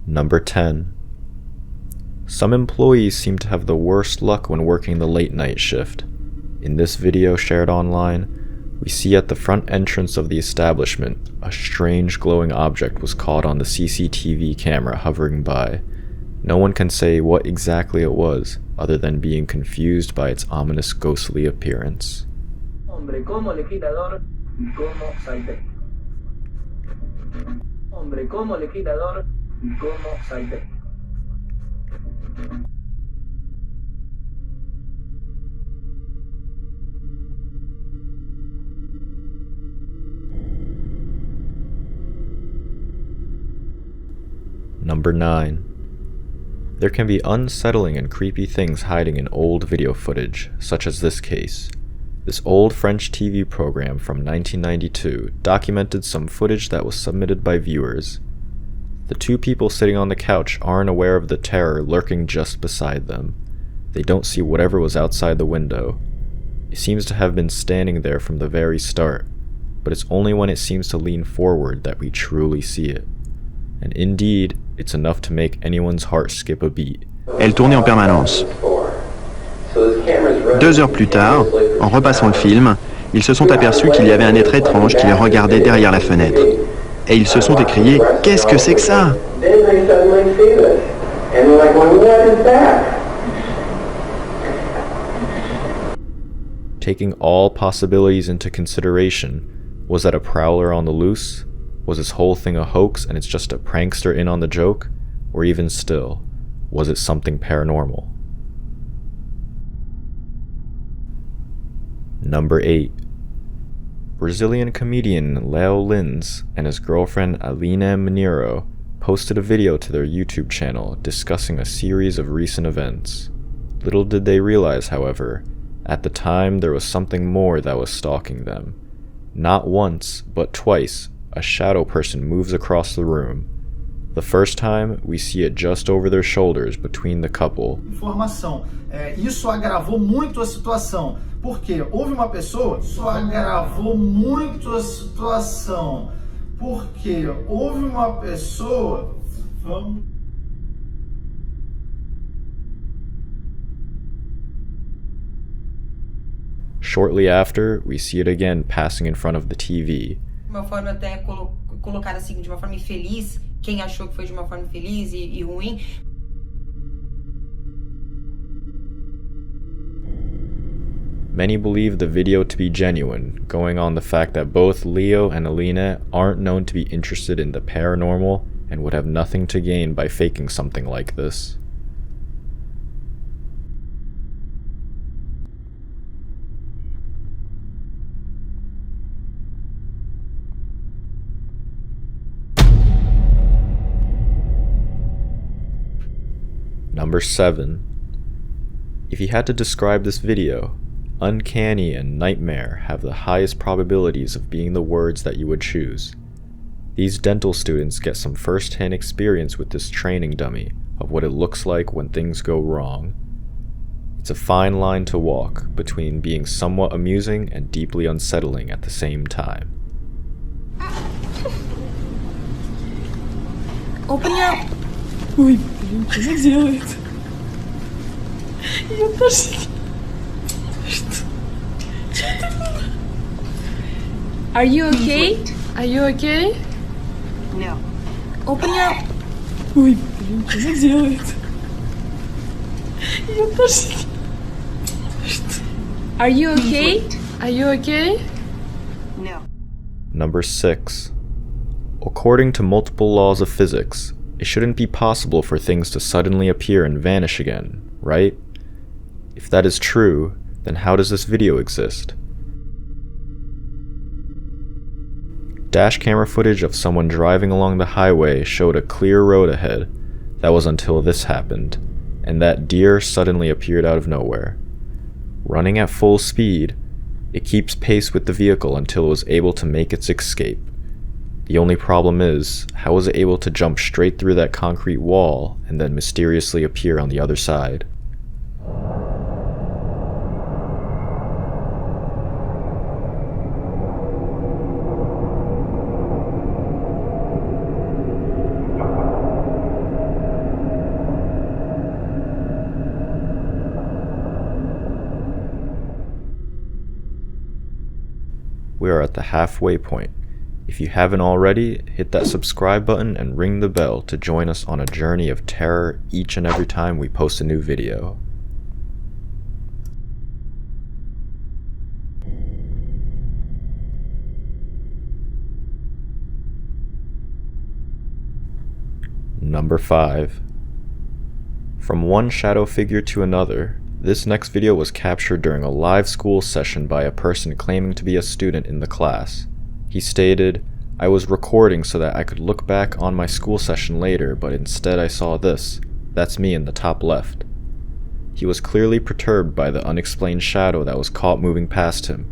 Number 10. Some employees seem to have the worst luck when working the late night shift. In this video shared online, we see at the front entrance of the establishment, a strange glowing object was caught on the CCTV camera hovering by. No one can say what exactly it was, other than being confused by its ominous ghostly appearance. Hombre como legislador y como salté. Hombre como legislador y como salté. Number 9. There can be unsettling and creepy things hiding in old video footage, such as this case. This old French TV program from 1992 documented some footage that was submitted by viewers. The two people sitting on the couch aren't aware of the terror lurking just beside them. They don't see whatever was outside the window. It seems to have been standing there from the very start, but it's only when it seems to lean forward that we truly see it. And indeed, it's enough to make anyone's heart skip a beat. Elle tournait en permanence. 2 heures plus tard, en repassant le film, ils se sont aperçus qu'il y avait un être étrange qui les regardait derrière la fenêtre. Et ils se sont écriés « Qu'est-ce que c'est que ça ?» Taking all possibilities into consideration, was that a prowler on the loose? Was this whole thing a hoax and it's just a prankster in on the joke? Or even still, was it something paranormal? Number 8. Brazilian comedian Leo Lins and his girlfriend Aline Mineiro posted a video to their YouTube channel discussing a series of recent events. Little did they realize, however, at the time there was something more that was stalking them. Not once, but twice, a shadow person moves across the room. The first time, we see it just over their shoulders between the couple. Informação. Isso agravou muito a situação. Porque houve uma pessoa, isso agravou muito a situação. Porque houve uma pessoa, vamos... Shortly after, we see it again passing in front of the TV. De uma forma até colocar assim, de uma forma infeliz, quem achou que foi de uma forma infeliz e ruim. Many believe the video to be genuine, going on the fact that both Leo and Aline aren't known to be interested in the paranormal and would have nothing to gain by faking something like this. Number 7. If you had to describe this video, uncanny and nightmare have the highest probabilities of being the words that you would choose. These dental students get some first-hand experience with this training dummy of what it looks like when things go wrong. It's a fine line to walk between being somewhat amusing and deeply unsettling at the same time. Open your... Ой, блин, что она делает? Я даже... Что? Что это было? Are you okay? Are you okay? No. Open your... Ой, блин, что она делает? Я даже... Что? Are you okay? Are you okay? No. Number 6. According to multiple laws of physics, it shouldn't be possible for things to suddenly appear and vanish again, right? If that is true, then how does this video exist? Dash camera footage of someone driving along the highway showed a clear road ahead. That was until this happened, and that deer suddenly appeared out of nowhere. Running at full speed, it keeps pace with the vehicle until it was able to make its escape. The only problem is, how was it able to jump straight through that concrete wall and then mysteriously appear on the other side? are at the halfway point. If you haven't already, hit that subscribe button and ring the bell to join us on a journey of terror each and every time we post a new video. Number 5. From one shadow figure to another, this next video was captured during a live school session by a person claiming to be a student in the class. He stated, "I was recording so that I could look back on my school session later, but instead I saw this. That's me in the top left." He was clearly perturbed by the unexplained shadow that was caught moving past him.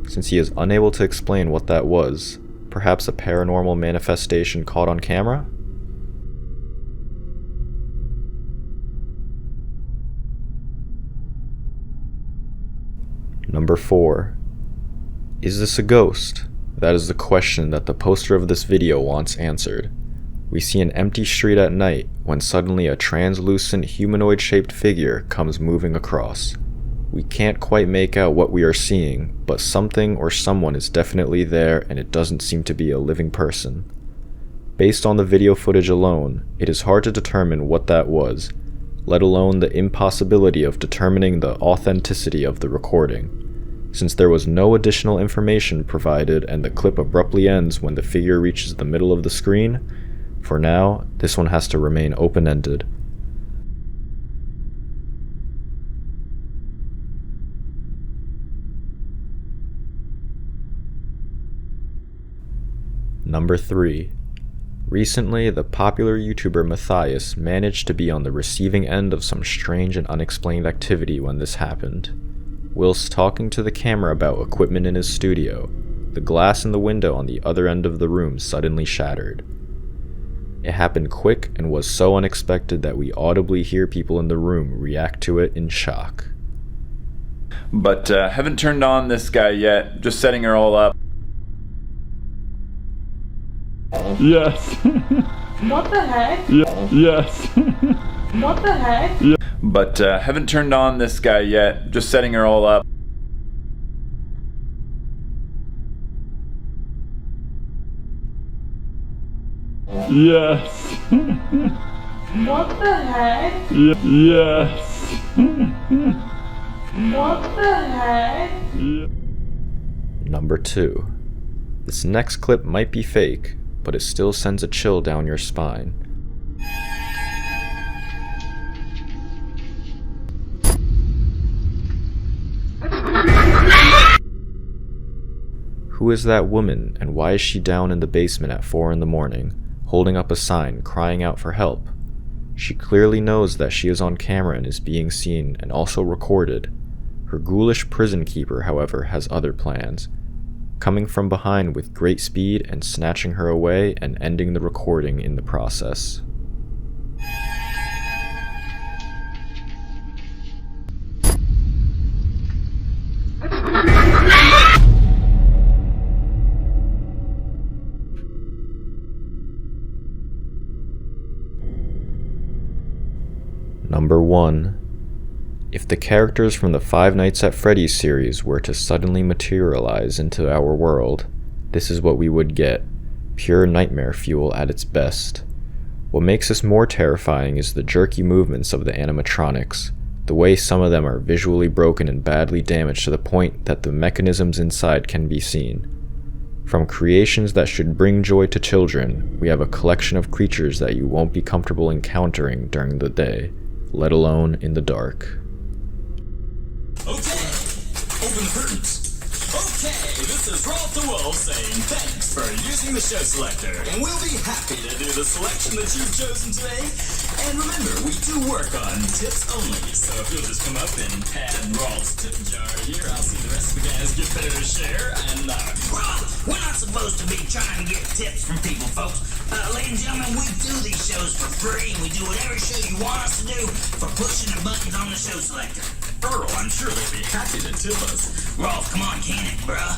Since he is unable to explain what that was, perhaps a paranormal manifestation caught on camera? Number 4. Is this a ghost? That is the question that the poster of this video wants answered. We see an empty street at night when suddenly a translucent humanoid-shaped figure comes moving across. We can't quite make out what we are seeing, but something or someone is definitely there and it doesn't seem to be a living person. Based on the video footage alone, it is hard to determine what that was, let alone the impossibility of determining the authenticity of the recording. Since there was no additional information provided and the clip abruptly ends when the figure reaches the middle of the screen, for now, this one has to remain open-ended. Number 3. Recently, the popular YouTuber Matthias managed to be on the receiving end of some strange and unexplained activity when this happened. Whilst talking to the camera about equipment in his studio, the glass in the window on the other end of the room suddenly shattered. It happened quick and was so unexpected that we audibly hear people in the room react to it in shock. But haven't turned on this guy yet, just setting her all up. Yes. What the heck? Yes. What the heck? Yeah. But haven't turned on this guy yet, just setting her all up. Yes. What the heck? Yes. What the heck? Number 2. This next clip might be fake, but it still sends a chill down your spine. Who is that woman, and why is she down in the basement at 4 in the morning, holding up a sign, crying out for help? She clearly knows that she is on camera and is being seen and also recorded. Her ghoulish prison keeper, however, has other plans, coming from behind with great speed and snatching her away and ending the recording in the process. Number 1. If the characters from the Five Nights at Freddy's series were to suddenly materialize into our world, this is what we would get: pure nightmare fuel at its best. What makes this more terrifying is the jerky movements of the animatronics, the way some of them are visually broken and badly damaged to the point that the mechanisms inside can be seen. From creations that should bring joy to children, we have a collection of creatures that you won't be comfortable encountering during the day, let alone in the dark. Okay, open the curtains. Okay, this is Rolf the Wolf saying thanks for using the show selector, and we'll be happy to do the selection that you've chosen today. And remember, we do work on tips only, so if you'll just come up and pad Rolf's tip jar here, I'll see the rest of the guys get better to share. And Rolf, we're not supposed to be trying to get tips from people, folks. Ladies and gentlemen, we do these shows for free, and we do whatever show you want us to do for pushing the buttons on the show selector. Earl, I'm sure they'd be happy to tip us. Rolf, come on, can it, bruh?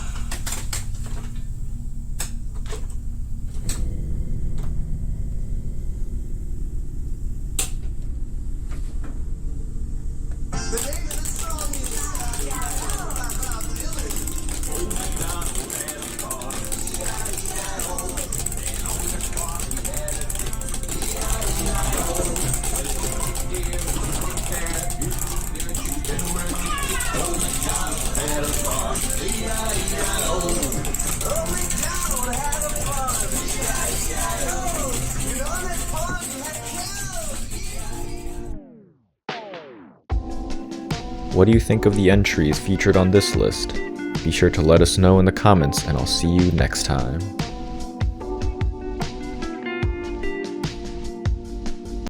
The name of this song is What do you think of the entries featured on this list? Be sure to let us know in the comments, and I'll see you next time.